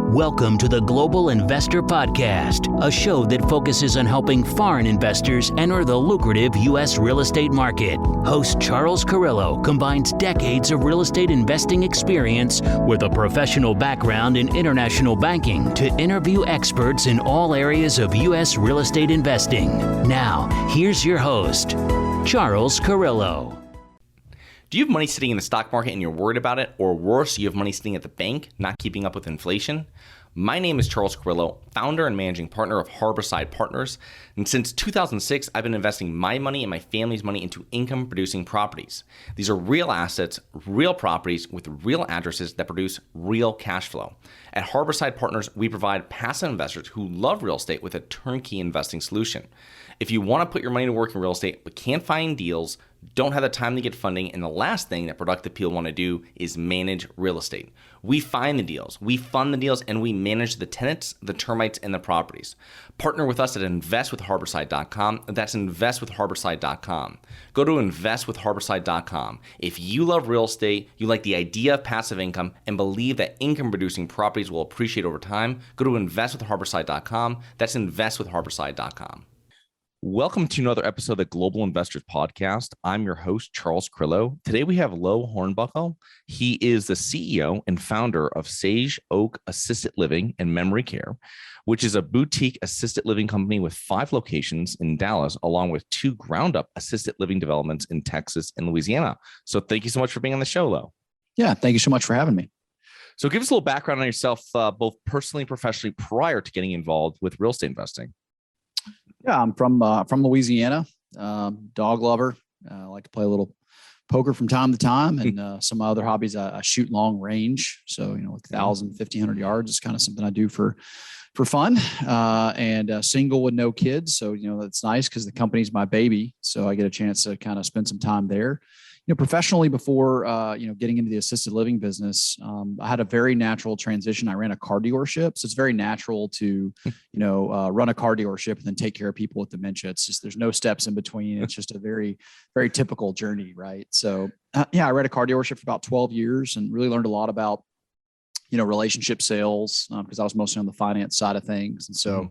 Welcome to the Global Investor Podcast, a show that focuses on helping foreign investors enter the lucrative U.S. real estate market. Host Charles Carillo combines decades of real estate investing experience with a professional background in international banking to interview experts in all areas of U.S. real estate investing. Now, here's your host, Charles Carillo. Do you have money sitting in the stock market and you're worried about it? Or worse, you have money sitting at the bank, not keeping up with inflation? My name is Charles Carillo, founder and managing partner of Harborside Partners. And since 2006, I've been investing my money and my family's money into income-producing properties. These are real assets, real properties with real addresses that produce real cash flow. At Harborside Partners, we provide passive investors who love real estate with a turnkey investing solution. If you want to put your money to work in real estate but can't find deals, don't have the time to get funding, and the last thing that productive people want to do is manage real estate. We find the deals, we fund the deals, and we manage the tenants, the termites, and the properties. Partner with us at investwithharborside.com. That's investwithharborside.com. Go to investwithharborside.com. If you love real estate, you like the idea of passive income, and believe that income-producing properties will appreciate over time, go to investwithharborside.com. That's investwithharborside.com. Welcome to another episode of the Global Investors Podcast. I'm your host, Charles Carillo. Today we have Loe Hornbuckle. He is the CEO and founder of Sage Oak Assisted Living and Memory Care, which is a boutique assisted living company with 5 locations in Dallas, along with 2 ground-up assisted living developments in Texas and Louisiana. So thank you so much for being on the show, Loe. Yeah, thank you so much for having me. So give us a little background on yourself, both personally and professionally, prior to getting involved with real estate investing. Yeah, I'm from Louisiana, dog lover. I like to play a little poker from time to time, and some other hobbies. I shoot long range, so like 1,000, 1,500 yards is kind of something I do for fun. And single with no kids, so that's nice because the company's my baby, so I get a chance to kind of spend some time there. Professionally, before getting into the assisted living business, I had a very natural transition. I ran a car dealership, so it's very natural to run a car dealership and then take care of people with dementia. It's just there's no steps in between. It's just a very, very typical journey, right? So I ran a car dealership for about 12 years and really learned a lot about relationship sales because I was mostly on the finance side of things, and so.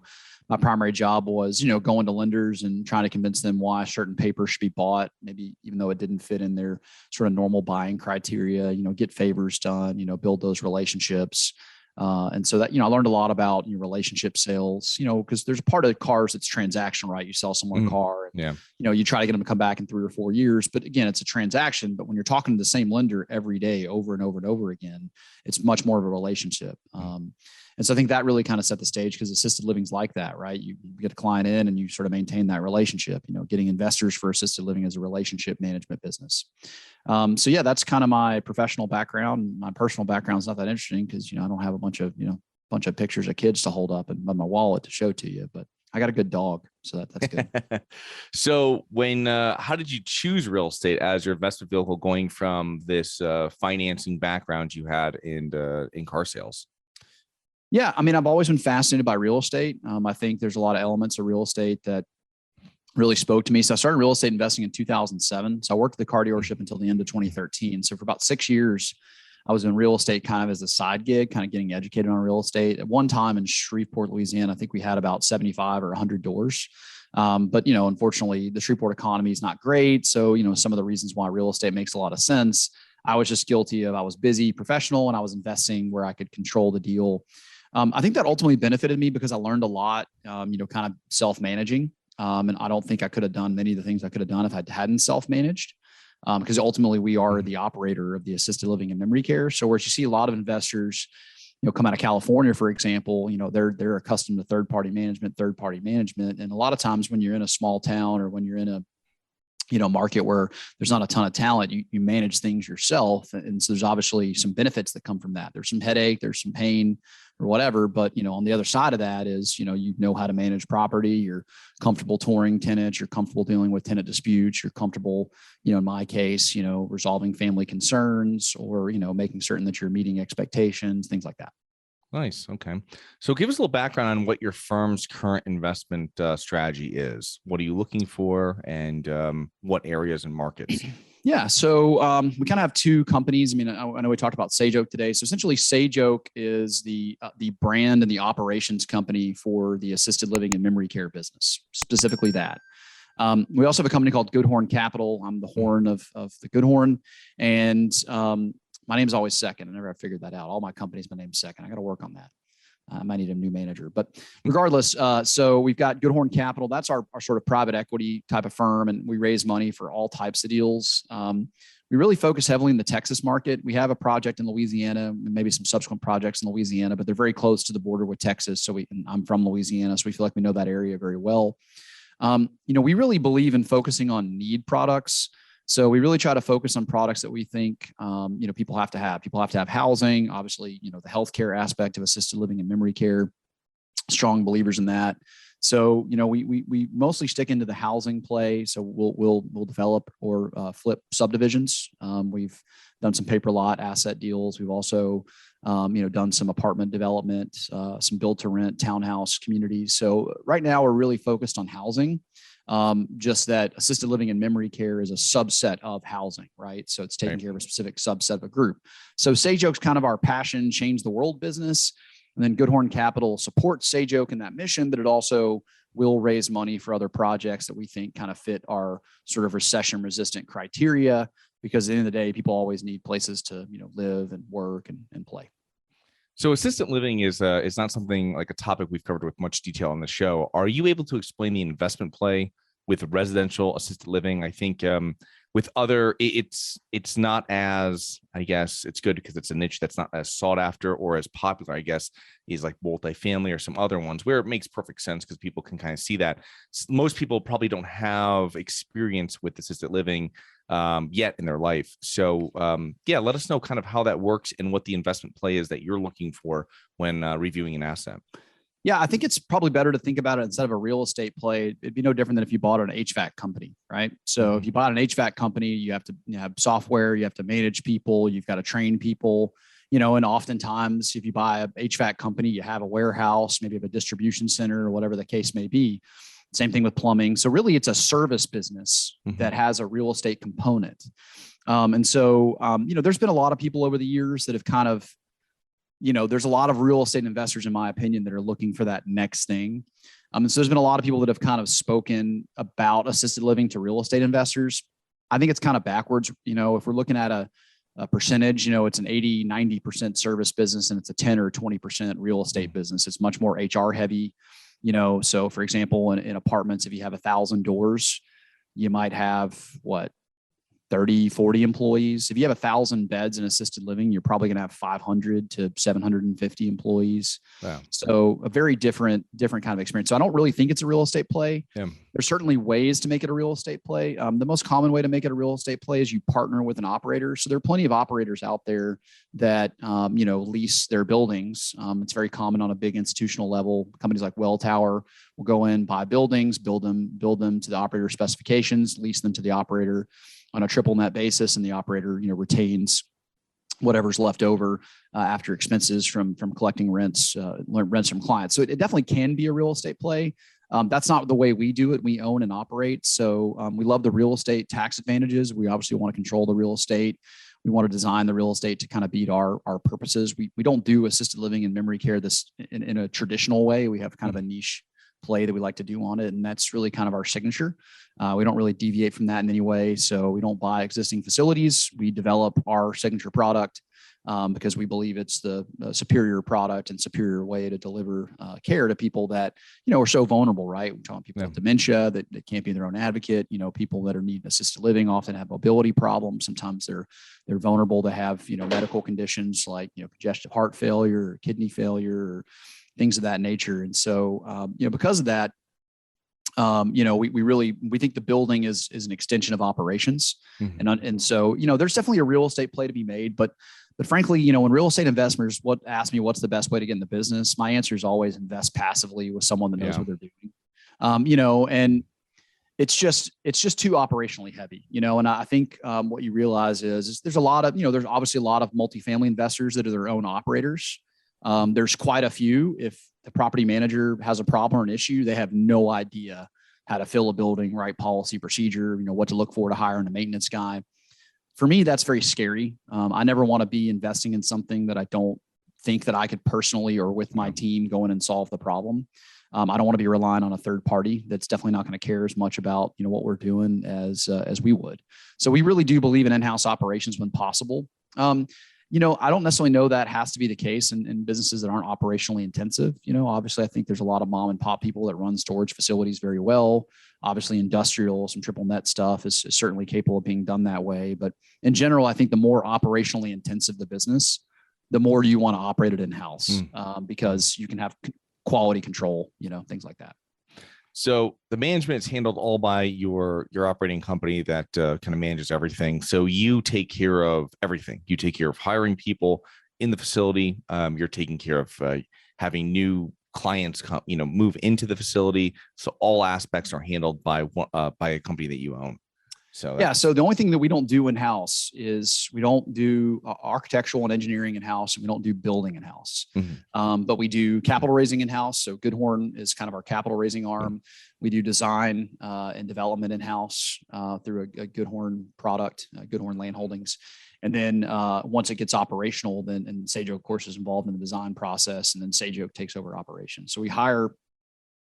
My primary job was, going to lenders and trying to convince them why certain paper should be bought, maybe even though it didn't fit in their sort of normal buying criteria, get favors done, build those relationships. And so that, I learned a lot about relationship sales, because there's a part of cars that's transactional, right? You sell someone a car, and, you try to get them to come back in 3 or 4 years, but again, it's a transaction. But when you're talking to the same lender every day, over and over and over again, it's much more of a relationship. And so I think that really kind of set the stage because assisted living's like that, right? You get a client in and you sort of maintain that relationship. Getting investors for assisted living is a relationship management business. So yeah, that's kind of my professional background. My personal background is not that interesting because I don't have a bunch of pictures of kids to hold up and my wallet to show to you, but I got a good dog, so that's good. So how did you choose real estate as your investment vehicle, going from this financing background you had in car sales? Yeah, I mean, I've always been fascinated by real estate. I think there's a lot of elements of real estate that really spoke to me. So I started real estate investing in 2007. So I worked at the car dealership until the end of 2013. So for about 6 years, I was in real estate kind of as a side gig, kind of getting educated on real estate. At one time in Shreveport, Louisiana, I think we had about 75 or 100 doors. But, unfortunately, the Shreveport economy is not great. So, some of the reasons why real estate makes a lot of sense. I was just guilty of, I was busy, professional, and I was investing where I could control the deal. I think that ultimately benefited me because I learned a lot, kind of self-managing. And I don't think I could have done many of the things I could have done if I hadn't self-managed. Because ultimately we are the operator of the assisted living and memory care. So where you see a lot of investors, come out of California, for example, they're accustomed to third-party management. And a lot of times when you're in a small town or when you're in a market where there's not a ton of talent, you manage things yourself. And so there's obviously some benefits that come from that. There's some headache, there's some pain or whatever. But, on the other side of that is, you know how to manage property, you're comfortable touring tenants, you're comfortable dealing with tenant disputes, you're comfortable, in my case, resolving family concerns or, making certain that you're meeting expectations, things like that. Nice. Okay. So give us a little background on what your firm's current investment strategy is. What are you looking for and what areas and markets? Yeah. So we kind of have two companies. I mean, I know we talked about Sage Oak today. So essentially, Sage Oak is the brand and the operations company for the assisted living and memory care business, specifically that. We also have a company called GoodHorn Capital. I'm the horn of the GoodHorn, and my name is always second. I never have figured that out. All my companies, my name's second. I got to work on that. I might need a new manager, but regardless, so we've got GoodHorn Capital. That's our sort of private equity type of firm, and we raise money for all types of deals. We really focus heavily in the Texas market. We have a project in Louisiana, and maybe some subsequent projects in Louisiana, but they're very close to the border with Texas. So I'm from Louisiana, so we feel like we know that area very well. We really believe in focusing on need products. So we really try to focus on products that we think, people have to have. People have to have housing, obviously, the healthcare aspect of assisted living and memory care, strong believers in that. So, we mostly stick into the housing play. So we'll develop or flip subdivisions. We've done some paper lot asset deals. We've also, done some apartment development, some build to rent townhouse communities. So right now we're really focused on housing. Just that assisted living and memory care is a subset of housing, right? So it's taking care of a specific subset of a group. So Sage Oak's kind of our passion, change the world business. And then GoodHorn Capital supports Sage Oak in that mission, but it also will raise money for other projects that we think kind of fit our sort of recession resistant criteria, because at the end of the day, people always need places to, live and work and play. So assisted living is not something like a topic we've covered with much detail on the show. Are you able to explain the investment play with residential assisted living? I think with other, it's not as, I guess it's good because it's a niche that's not as sought after or as popular, I guess, is like multifamily or some other ones where it makes perfect sense because people can kind of see that. Most people probably don't have experience with assisted living yet in their life. So let us know kind of how that works and what the investment play is that you're looking for when reviewing an asset. Yeah, I think it's probably better to think about it instead of a real estate play. It'd be no different than if you bought an HVAC company, right? So if you bought an HVAC company, you have to have software, you have to manage people, you've got to train people, and oftentimes if you buy a HVAC company, you have a warehouse, maybe you have a distribution center or whatever the case may be. Same thing with plumbing. So really it's a service business that has a real estate component. There's been a lot of people over the years that have kind of, there's a lot of real estate investors, in my opinion, that are looking for that next thing. And so there's been a lot of people that have kind of spoken about assisted living to real estate investors. I think it's kind of backwards. If we're looking at a percentage, it's an 80, 90% service business and it's a 10 or 20% real estate business. It's much more HR heavy. So for example, in apartments, if you have 1,000 doors, you might have 30, 40 employees. If you have 1,000 beds in assisted living, you're probably going to have 500 to 750 employees. Wow. So a very different kind of experience. So I don't really think it's a real estate play. Yeah. There's certainly ways to make it a real estate play. The most common way to make it a real estate play is you partner with an operator. So there are plenty of operators out there that, lease their buildings. It's very common on a big institutional level. Companies like Welltower will go in, buy buildings, build them to the operator specifications, lease them to the operator on a triple net basis, and the operator, retains whatever's left over after expenses from collecting rents from clients. So it definitely can be a real estate play. That's not the way we do it. We own and operate. So we love the real estate tax advantages. We obviously want to control the real estate. We want to design the real estate to kind of beat our purposes. We don't do assisted living and memory care this in a traditional way. We have kind of a niche play that we like to do on it. And that's really kind of our signature. We don't really deviate from that in any way. So we don't buy existing facilities. We develop our signature product because we believe it's the superior product and superior way to deliver care to people that, are so vulnerable, right? We're talking people with dementia that can't be their own advocate, people that are needing assisted living often have mobility problems. Sometimes they're vulnerable to have, medical conditions like, congestive heart failure or kidney failure or things of that nature. And so, because of that, we think the building is an extension of operations. And so, there's definitely a real estate play to be made, but frankly, when real estate investors ask me what's the best way to get in the business, my answer is always invest passively with someone that knows what they're doing. And it's just too operationally heavy, and I think what you realize is there's a lot of, there's obviously a lot of multifamily investors that are their own operators. There's quite a few. If the property manager has a problem or an issue, they have no idea how to fill a building, right? Policy, procedure, what to look for to hire a maintenance guy. for me, that's very scary. I never want to be investing in something that I don't think that I could personally or with my team go in and solve the problem. I don't want to be relying on a third party that's definitely not going to care as much about, what we're doing as we would. So we really do believe in in-house operations when possible. I don't necessarily know that has to be the case in businesses that aren't operationally intensive. Obviously, I think there's a lot of mom and pop people that run storage facilities very well. Obviously, industrial, some triple net stuff is certainly capable of being done that way. But in general, I think the more operationally intensive the business, the more you want to operate it in-house because you can have quality control, things like that. So the management is handled all by your operating company that kind of manages everything. So you take care of everything. You take care of hiring people in the facility. You're taking care of having new clients come, move into the facility. So all aspects are handled by a company that you own. So yeah. So the only thing that we don't do in-house is we don't do architectural and engineering in-house, and we don't do building in-house. But we do capital raising in-house. So GoodHorn is kind of our capital raising arm. We do design and development in-house through a GoodHorn product, GoodHorn Land Holdings. And then once it gets operational, then Sage Oak, of course, is involved in the design process, and then Sage Oak takes over operations. So we hire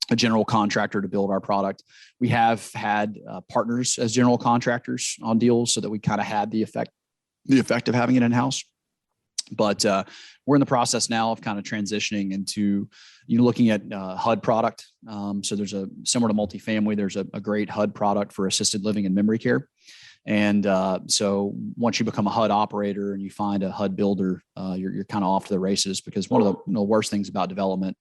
a general contractor to build our product. We have had partners as general contractors on deals so that we kind of had the effect of having it in-house. But we're in the process now of kind of transitioning into, looking at HUD product. So there's similar to multifamily, there's a great HUD product for assisted living and memory care. And so once you become a HUD operator and you find a HUD builder, you're kind of off to the races, because one of the worst things about development,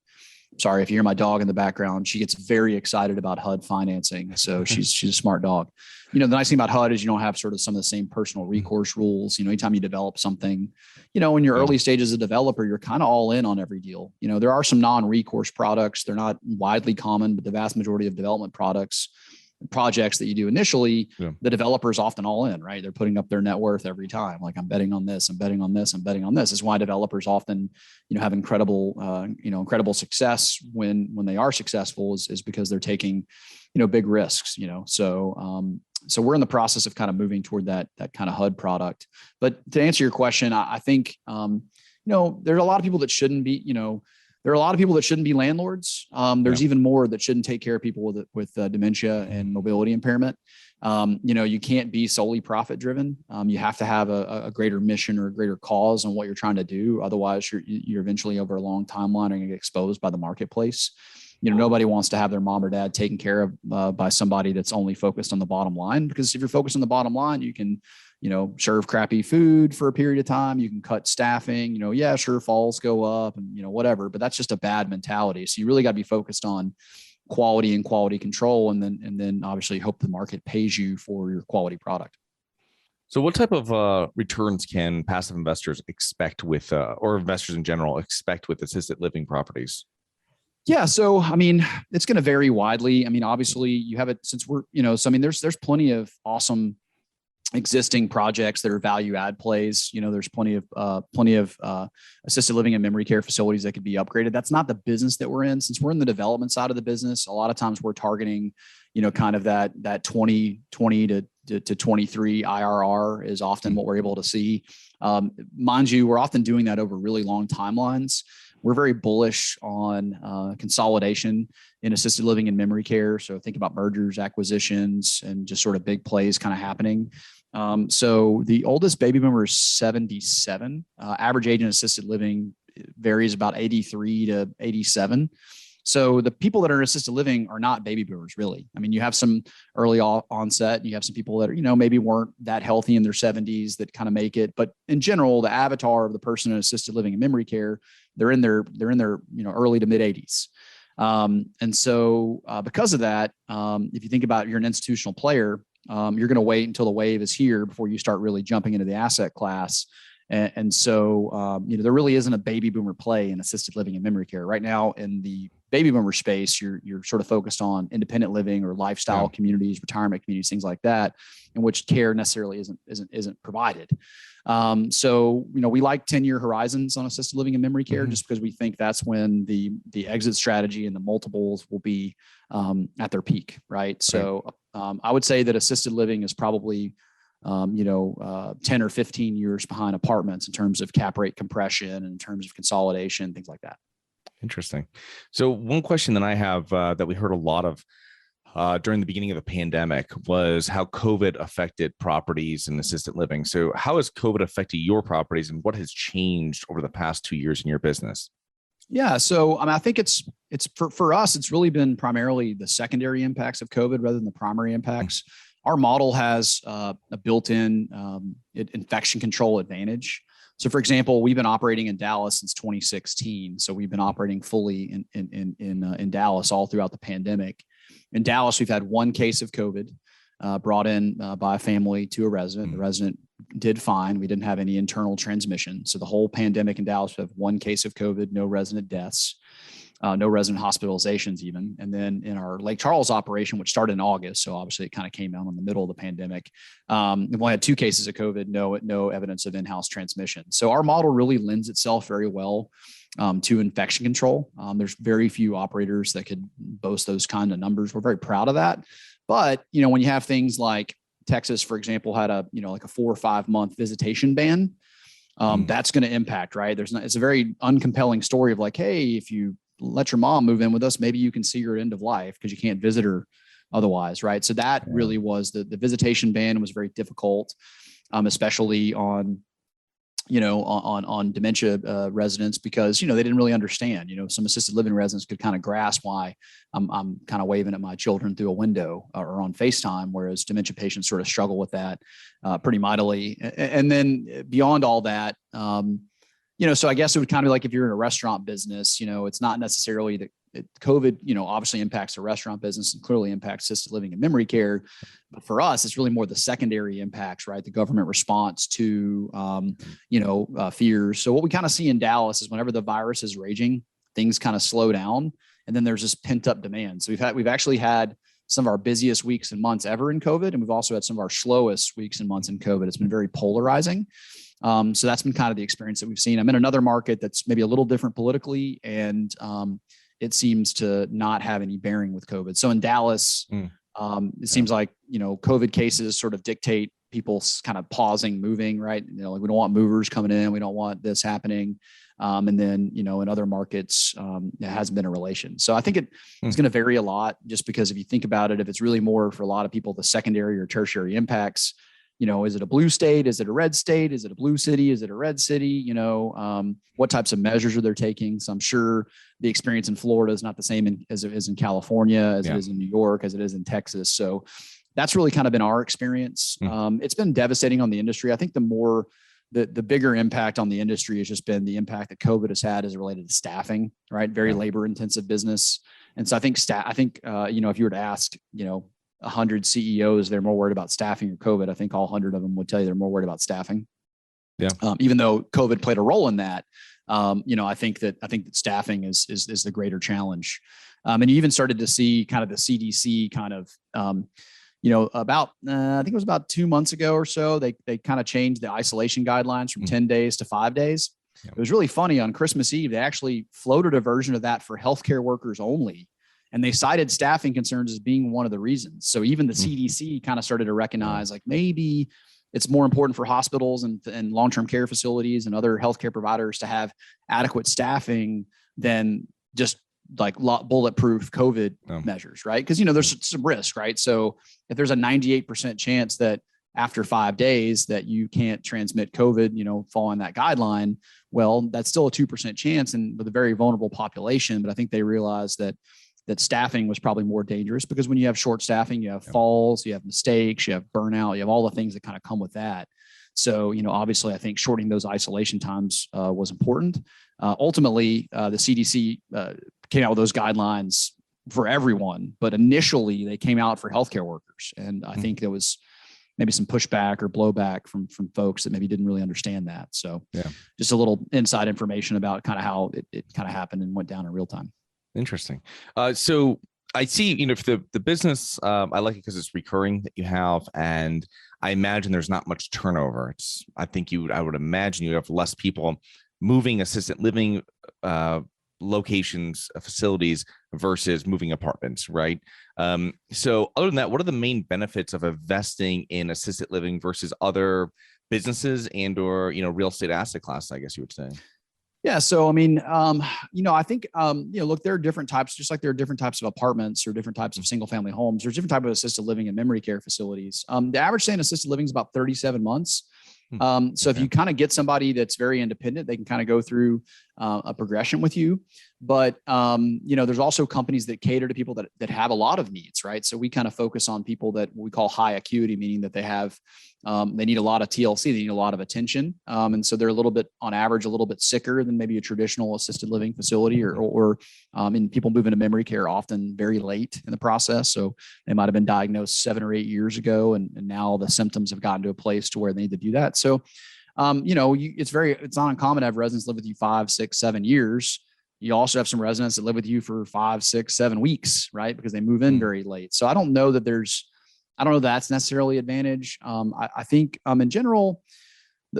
sorry if you hear my dog in the background, she gets very excited about HUD financing. So she's a smart dog. The nice thing about HUD is you don't have sort of some of the same personal recourse rules. Anytime you develop something, in your early stages as a developer, you're kind of all in on every deal. There are some non-recourse products. They're not widely common, but the vast majority of development projects that you do initially, the developer is often all in, right? They're putting up their net worth every time. Like, I'm betting on this, I'm betting on this, I'm betting on this. Is why developers often, have incredible success when they are successful is because they're taking, big risks, so we're in the process of kind of moving toward that kind of HUD product. But to answer your question, I think, there's a lot of people that shouldn't be, there are a lot of people that shouldn't be landlords. There's even more that shouldn't take care of people with dementia and mobility impairment. You can't be solely profit driven. You have to have a greater mission or a greater cause on what you're trying to do. Otherwise, you're eventually, over a long timeline, going to get exposed by the marketplace. Nobody wants to have their mom or dad taken care of by somebody that's only focused on the bottom line. Because if you're focused on the bottom line, you can serve crappy food for a period of time. You can cut staffing, sure, falls go up and, whatever, but that's just a bad mentality. So you really got to be focused on quality and quality control. And then obviously hope the market pays you for your quality product. So what type of returns can passive investors expect with, or investors in general expect with assisted living properties? Yeah. So, it's going to vary widely. Obviously you have it since we're, there's plenty of awesome existing projects that are value add plays. There's plenty of assisted living and memory care facilities that could be upgraded. That's not the business that we're in. Since we're in the development side of the business, a lot of times we're targeting, kind of that 20 to 23 IRR is often what we're able to see. Mind you, we're often doing that over really long timelines. We're very bullish on consolidation in assisted living and memory care. So think about mergers, acquisitions, and just sort of big plays kind of happening. So the oldest baby boomer is 77. Average age in assisted living varies about 83 to 87. So the people that are in assisted living are not baby boomers, really. You have some early onset, and you have some people that are, maybe weren't that healthy in their 70s that kind of make it. But in general, the avatar of the person in assisted living and memory care, they're in their early to mid 80s. And so because of that, if you think about you're an institutional player, you're going to wait until the wave is here before you start really jumping into the asset class. And so, there really isn't a baby boomer play in assisted living and memory care right now. In the baby boomer space, you're sort of focused on independent living or lifestyle communities, retirement communities, things like that, in which care necessarily isn't provided. So, we like 10-year horizons on assisted living and memory care, just because we think that's when the exit strategy and the multiples will be at their peak, right? So I would say that assisted living is probably 10 or 15 years behind apartments in terms of cap rate compression and in terms of consolidation, things like that. Interesting. So one question that I have that we heard a lot of during the beginning of the pandemic was how COVID affected properties and assisted living. So how has COVID affected your properties, and what has changed over the past 2 years in your business? Yeah. So, I think it's for us, it's really been primarily the secondary impacts of COVID rather than the primary impacts. Our model has a built-in infection control advantage. So, for example, we've been operating in Dallas since 2016. So we've been operating fully in Dallas all throughout the pandemic. In Dallas, we've had one case of COVID brought in by a family to a resident. The resident did fine. We didn't have any internal transmission. So the whole pandemic in Dallas, we have one case of COVID, no resident deaths, no resident hospitalizations even. And then in our Lake Charles operation, which started in August, so obviously it kind of came out in the middle of the pandemic, we only had 2 cases of COVID, no evidence of in-house transmission. So our model really lends itself very well to infection control. There's very few operators that could boast those kind of numbers. We're very proud of that. But, when you have things like Texas, for example, had like a 4 or 5 month visitation ban, that's going to impact, right? It's a very uncompelling story of like, hey, if you let your mom move in with us, maybe you can see her end of life because you can't visit her otherwise, right? So that really was the visitation ban was very difficult, especially on dementia residents, because, they didn't really understand, some assisted living residents could kind of grasp why I'm kind of waving at my children through a window or on FaceTime, whereas dementia patients sort of struggle with that pretty mightily. And then beyond all that, so I guess it would kind of be like if you're in a restaurant business, it's not necessarily that COVID, obviously impacts the restaurant business and clearly impacts assisted living and memory care. But for us, it's really more the secondary impacts, right? The government response to, fears. So what we kind of see in Dallas is whenever the virus is raging, things kind of slow down, and then there's this pent up demand. So we've actually had some of our busiest weeks and months ever in COVID, and we've also had some of our slowest weeks and months in COVID. It's been very polarizing. So that's been kind of the experience that we've seen. I'm in another market that's maybe a little different politically, and it seems to not have any bearing with COVID. So in Dallas, it seems like, COVID cases sort of dictate people kind of pausing moving, right? Like we don't want movers coming in. We don't want this happening. And then, in other markets, it hasn't been a relation. So I think it's going to vary a lot, just because if you think about it, if it's really more for a lot of people, the secondary or tertiary impacts, is it a blue state? Is it a red state? Is it a blue city? Is it a red city? What types of measures are they taking? So I'm sure the experience in Florida is not the same as it is in California, as it is in New York, as it is in Texas. So that's really kind of been our experience. It's been devastating on the industry. I think the bigger impact on the industry has just been the impact that COVID has had as it related to staffing, right? Very labor intensive business. And so I think, if you were to ask, 100 CEOs, they're more worried about staffing or COVID, I think all 100 of them would tell you they're more worried about staffing. Yeah. Even though COVID played a role in that, I think that staffing is the greater challenge. And you even started to see kind of the CDC kind of, about, I think it was about 2 months ago or so, they kind of changed the isolation guidelines from 10 days to 5 days. Yeah. It was really funny. On Christmas Eve, they actually floated a version of that for healthcare workers only. And they cited staffing concerns as being one of the reasons. So even the CDC kind of started to recognize, like, maybe it's more important for hospitals and long-term care facilities and other healthcare providers to have adequate staffing than just like bulletproof COVID measures, right? Because, there's some risk, right? So if there's a 98% chance that after 5 days that you can't transmit COVID, following that guideline, well, that's still a 2% chance and with a very vulnerable population. But I think they realized that staffing was probably more dangerous, because when you have short staffing, you have falls, you have mistakes, you have burnout, you have all the things that kind of come with that. So, obviously I think shortening those isolation times was important. Ultimately, the CDC came out with those guidelines for everyone, but initially they came out for healthcare workers. And I think there was maybe some pushback or blowback from folks that maybe didn't really understand that. So just a little inside information about kind of how it kind of happened and went down in real time. Interesting. So I see, for the business, I like it because it's recurring that you have, and I imagine there's not much turnover. I would imagine you have less people moving assisted living locations, facilities versus moving apartments, right? So other than that, what are the main benefits of investing in assisted living versus other businesses and or, real estate asset class, I guess you would say? Yeah. So, I mean, I think, look, there are different types, just like there are different types of apartments or different types of single family homes. There's different types of assisted living and memory care facilities. The average stay in assisted living is about 37 months. So if you kind of get somebody that's very independent, they can kind of go through a progression with you. But, there's also companies that cater to people that have a lot of needs, right? So we kind of focus on people that we call high acuity, meaning that they need a lot of TLC, they need a lot of attention. And so they're on average, a little bit sicker than maybe a traditional assisted living facility and people move into memory care often very late in the process. So they might've been diagnosed 7 or 8 years ago. And now the symptoms have gotten to a place to where they need to do that. So, it's not uncommon to have residents live with you 5, 6, 7 years. You also have some residents that live with you for 5, 6, 7 weeks, right? Because they move in very late. So I don't know that's necessarily advantage. I think in general,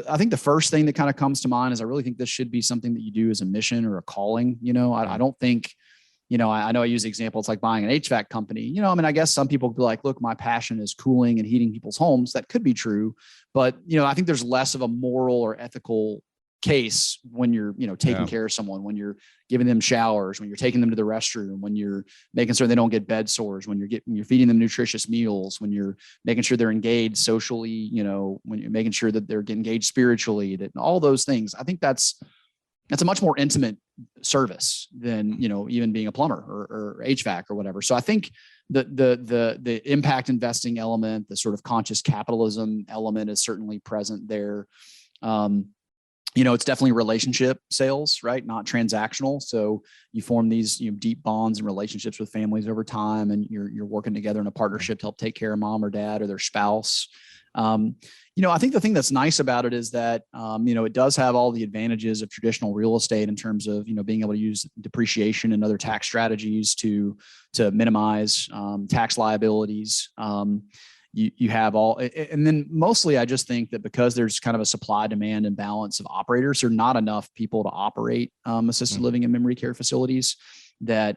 I think the first thing that kind of comes to mind is I really think this should be something that you do as a mission or a calling. I don't think, I know I use the example, it's like buying an HVAC company. I guess some people could be like, look, my passion is cooling and heating people's homes. That could be true. But, I think there's less of a moral or ethical case when you're, taking care of someone, when you're giving them showers, when you're taking them to the restroom, when you're making sure they don't get bed sores, when you're feeding them nutritious meals, when you're making sure they're engaged socially, when you're making sure that they're engaged spiritually, that all those things. I think that's a much more intimate service than, even being a plumber or HVAC or whatever. So I think the impact investing element, the sort of conscious capitalism element is certainly present there. It's definitely relationship sales, right? Not transactional. So you form these deep bonds and relationships with families over time, and you're working together in a partnership to help take care of mom or dad or their spouse. I think the thing that's nice about it is that, it does have all the advantages of traditional real estate in terms of, being able to use depreciation and other tax strategies to minimize tax liabilities. You have all, and then mostly I just think that because there's kind of a supply demand imbalance of operators, there are not enough people to operate assisted living and memory care facilities that,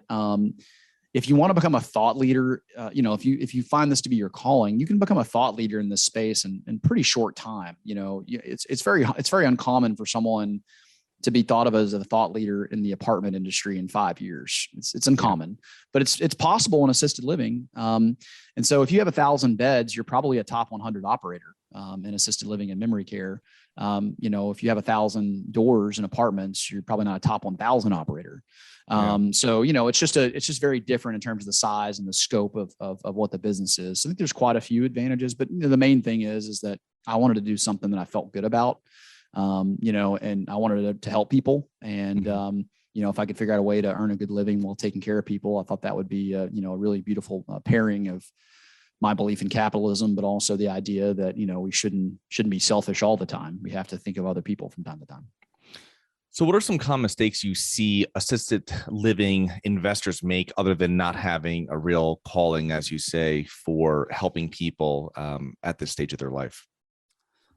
if you want to become a thought leader, if you find this to be your calling, you can become a thought leader in this space in pretty short time. It's very uncommon for someone to be thought of as a thought leader in the apartment industry in 5 years. It's uncommon, but it's possible in assisted living. And so if you have 1,000 beds, you're probably a top 100 operator in assisted living and memory care. If you have 1,000 doors in apartments, you're probably not a top 1,000 operator. So, it's just very different in terms of the size and the scope of what the business is. So I think there's quite a few advantages, but the main thing is that I wanted to do something that I felt good about, and I wanted to help people. And, if I could figure out a way to earn a good living while taking care of people, I thought that would be, a really beautiful pairing of my belief in capitalism, but also the idea that, we shouldn't be selfish all the time. We have to think of other people from time to time. So what are some common mistakes you see assisted living investors make other than not having a real calling, as you say, for helping people at this stage of their life?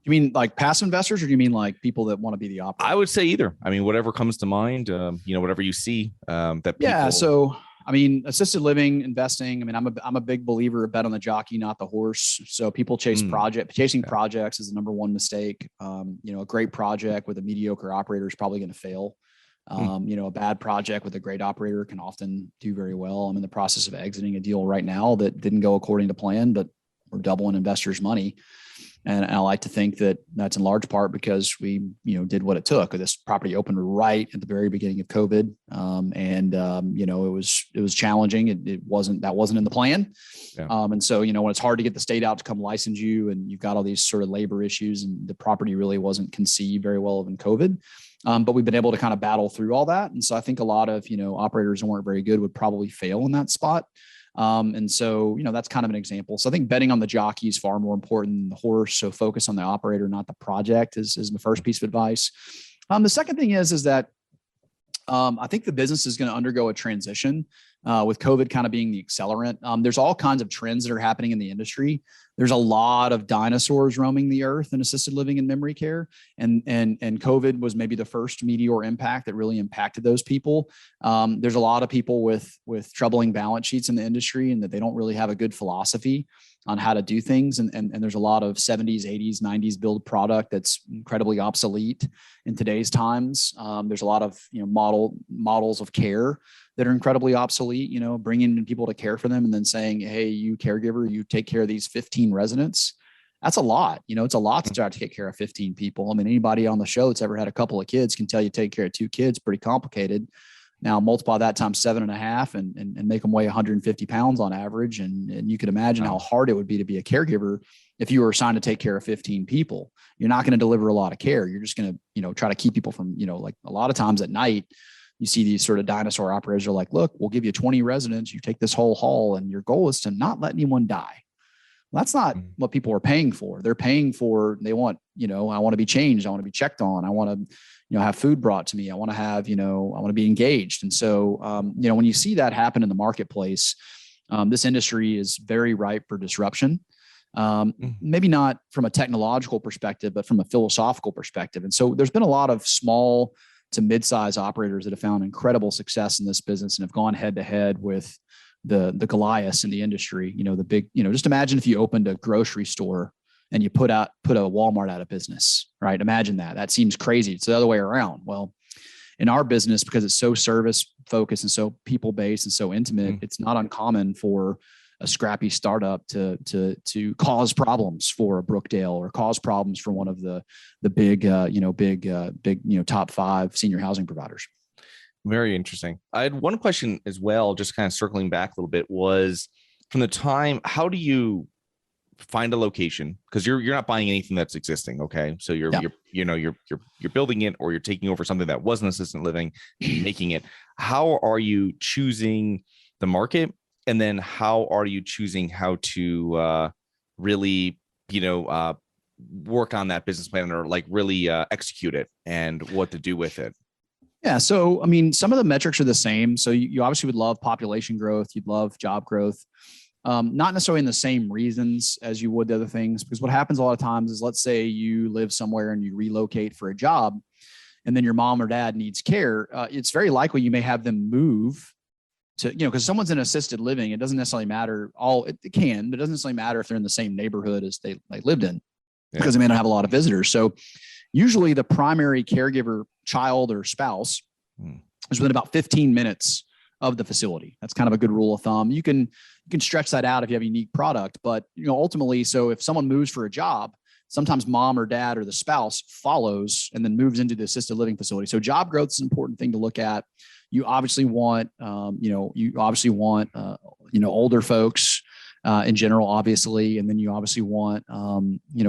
You mean like passive investors, or do you mean like people that want to be the operator? I would say either. I mean, whatever comes to mind, whatever you see that people... Yeah. So, assisted living investing, I'm a big believer of bet on the jockey, not the horse. So people chasing projects is the number one mistake. A great project with a mediocre operator is probably going to fail. A bad project with a great operator can often do very well. I'm in the process of exiting a deal right now that didn't go according to plan, but we're doubling investors' money. And I like to think that that's in large part because we, did what it took. This property opened right at the very beginning of COVID. It was challenging. That wasn't in the plan. Yeah. And so, when it's hard to get the state out to come license you, and you've got all these sort of labor issues, and the property really wasn't conceived very well in COVID. But we've been able to kind of battle through all that. And so I think a lot of, operators who weren't very good would probably fail in that spot. And so, that's kind of an example. So I think betting on the jockey is far more important than the horse. So focus on the operator, not the project is my first piece of advice. The second thing is that, I think the business is going to undergo a transition with COVID kind of being the accelerant. There's all kinds of trends that are happening in the industry. There's a lot of dinosaurs roaming the earth in assisted living and memory care. And COVID was maybe the first meteor impact that really impacted those people. There's a lot of people with troubling balance sheets in the industry, and that they don't really have a good philosophy on how to do things. And there's a lot of 70s, 80s, 90s build product that's incredibly obsolete in today's times. There's a lot of, models of care that are incredibly obsolete, bringing in people to care for them and then saying, hey, you caregiver, you take care of these 15 residents. That's a lot. It's a lot to try to take care of 15 people. I mean, anybody on the show that's ever had a couple of kids can tell you take care of 2 kids, pretty complicated. Now multiply that times 7.5 and make them weigh 150 pounds on average. And you can imagine how hard it would be to be a caregiver if you were assigned to take care of 15 people. You're not going to deliver a lot of care. You're just going to, try to keep people from, like a lot of times at night, you see these sort of dinosaur operators are like, look, we'll give you 20 residents. You take this whole hall and your goal is to not let anyone die. Well, that's not what people are paying for. They're paying for, they want, I want to be changed. I want to be checked on. I want to, have food brought to me. I want to have, I want to be engaged. And so, when you see that happen in the marketplace, this industry is very ripe for disruption. Maybe not from a technological perspective, but from a philosophical perspective. And so there's been a lot of small to mid-size operators that have found incredible success in this business and have gone head to head with the Goliaths in the industry. The big, just imagine if you opened a grocery store and you put a Walmart out of business, right? Imagine that. That seems crazy. It's the other way around. Well, in our business, because it's so service focused and so people based and so intimate, it's not uncommon for a scrappy startup to cause problems for a Brookdale or cause problems for one of the big top 5 senior housing providers. Very interesting. I had one question as well, just kind of circling back a little bit, was from the time, how do you find a location? Because you're not buying anything that's existing. Okay. So you're building it, or you're taking over something that wasn't assisted living and making it. How are you choosing the market? And then how are you choosing how to really, work on that business plan, or like really execute it and what to do with it? Yeah. So, I mean, some of the metrics are the same. So you obviously would love population growth. You'd love job growth. Not necessarily in the same reasons as you would the other things, because what happens a lot of times is, let's say you live somewhere and you relocate for a job, and then your mom or dad needs care. It's very likely you may have them move to, because someone's in assisted living, it doesn't necessarily matter. It can, but it doesn't necessarily matter if they're in the same neighborhood as they lived in, because they may not have a lot of visitors. So usually the primary caregiver, child or spouse, is within about 15 minutes of the facility. That's kind of a good rule of thumb. You can stretch that out if you have a unique product, but ultimately, so if someone moves for a job, sometimes mom or dad or the spouse follows and then moves into the assisted living facility. So job growth is an important thing to look at. You obviously want, older folks in general, obviously, and then you obviously want,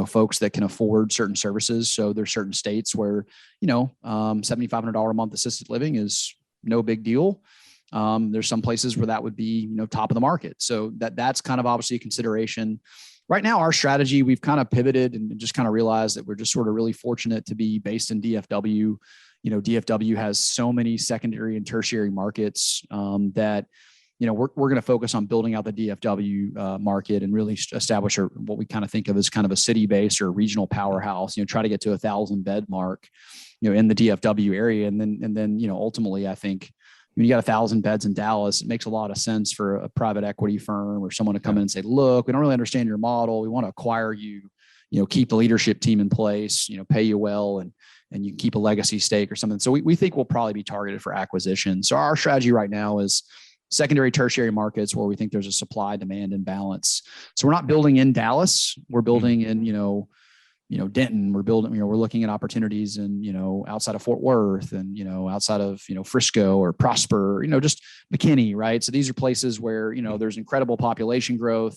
folks that can afford certain services. So there's certain states where, $7,500 a month assisted living is no big deal. There's some places where that would be, top of the market. So that's kind of obviously a consideration. Right now, our strategy, we've kind of pivoted and just kind of realized that we're just sort of really fortunate to be based in DFW. DFW has so many secondary and tertiary markets that, we're going to focus on building out the DFW market and really establish what we kind of think of as kind of a city-based or regional powerhouse, try to get to 1,000 bed mark, in the DFW area. And then, ultimately, I think when you got 1,000 beds in Dallas, it makes a lot of sense for a private equity firm or someone to come in and say, look, we don't really understand your model. We want to acquire you, keep the leadership team in place, pay you well, and you can keep a legacy stake or something. So we think we'll probably be targeted for acquisition. So our strategy right now is secondary, tertiary markets where we think there's a supply demand imbalance. So we're not building in Dallas. We're building in, Denton. We're looking at opportunities in, outside of Fort Worth and, outside of, Frisco or Prosper, just McKinney, right? So these are places where, there's incredible population growth.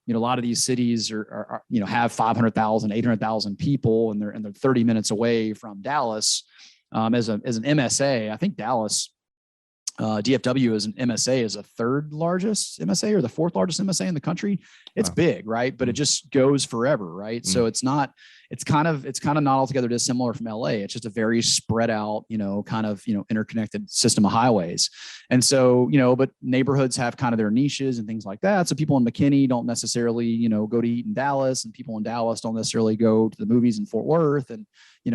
A lot of these cities are have 500,000, 800,000 people, and they're 30 minutes away from Dallas. As an MSA, I think Dallas DFW is an MSA, is a third largest MSA or the fourth largest MSA in the country. It's big, right? But it just goes forever, right? So it's kind of not altogether dissimilar from LA. It's just a very spread out, interconnected system of highways. And so, but neighborhoods have kind of their niches and things like that. So people in McKinney don't necessarily, go to eat in Dallas, and people in Dallas don't necessarily go to the movies in Fort Worth, and,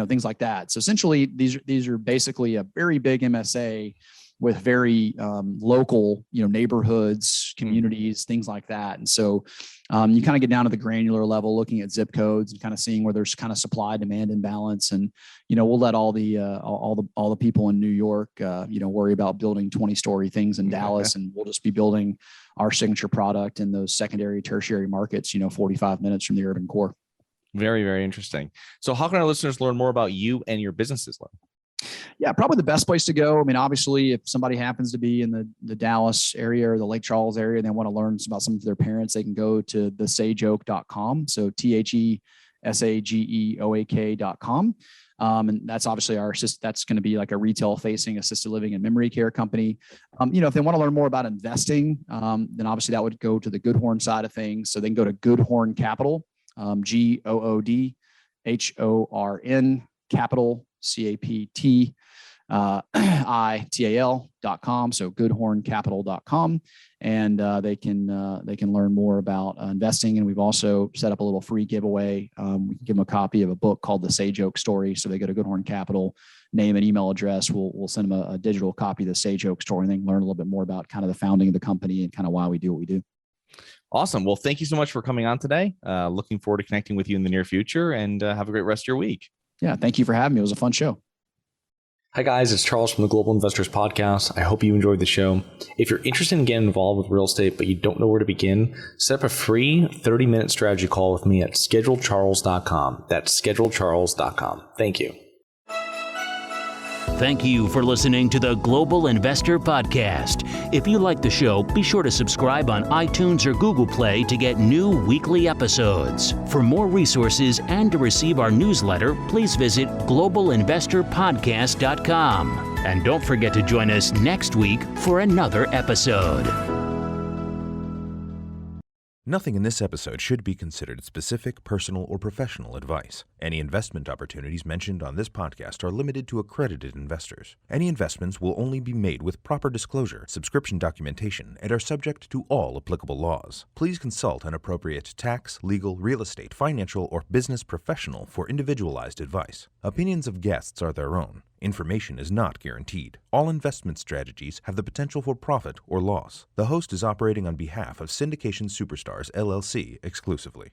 things like that. So essentially these are basically a very big MSA with very local, neighborhoods, communities, things like that. And so you kind of get down to the granular level, looking at zip codes and kind of seeing where there's kind of supply demand imbalance. And, we'll let all the people in New York, worry about building 20-story things in Dallas, and we'll just be building our signature product in those secondary, tertiary markets, 45 minutes from the urban core. Very, very interesting. So how can our listeners learn more about you and your businesses, Loe? Yeah, probably the best place to go. I mean, obviously, if somebody happens to be in the Dallas area or the Lake Charles area and they want to learn about some of their parents, they can go to thesageoak.com. So THESAGEOAK.com. And that's obviously that's going to be like a retail facing assisted living and memory care company. If they want to learn more about investing, then obviously that would go to the GoodHorn side of things. So they can go to GoodHorn Capital, GoodHorn Capital, CAPTITAL.com. So GoodHornCapital.com. And they can learn more about investing. And we've also set up a little free giveaway. We can give them a copy of a book called The Sage Oak Story. So they go to GoodHorn Capital, name and email address. We'll send them a digital copy of The Sage Oak Story, and they can learn a little bit more about kind of the founding of the company and kind of why we do what we do. Awesome. Well, thank you so much for coming on today. Looking forward to connecting with you in the near future, and have a great rest of your week. Yeah, thank you for having me. It was a fun show. Hi guys, it's Charles from the Global Investors Podcast. I hope you enjoyed the show. If you're interested in getting involved with real estate, but you don't know where to begin, set up a free 30-minute strategy call with me at schedulecharles.com. That's schedulecharles.com. Thank you. Thank you for listening to the Global Investor Podcast. If you like the show, be sure to subscribe on iTunes or Google Play to get new weekly episodes. For more resources and to receive our newsletter, please visit globalinvestorpodcast.com. And don't forget to join us next week for another episode. Nothing in this episode should be considered specific, personal, or professional advice. Any investment opportunities mentioned on this podcast are limited to accredited investors. Any investments will only be made with proper disclosure, subscription documentation, and are subject to all applicable laws. Please consult an appropriate tax, legal, real estate, financial, or business professional for individualized advice. Opinions of guests are their own. Information is not guaranteed. All investment strategies have the potential for profit or loss. The host is operating on behalf of Syndication Superstars, LLC exclusively.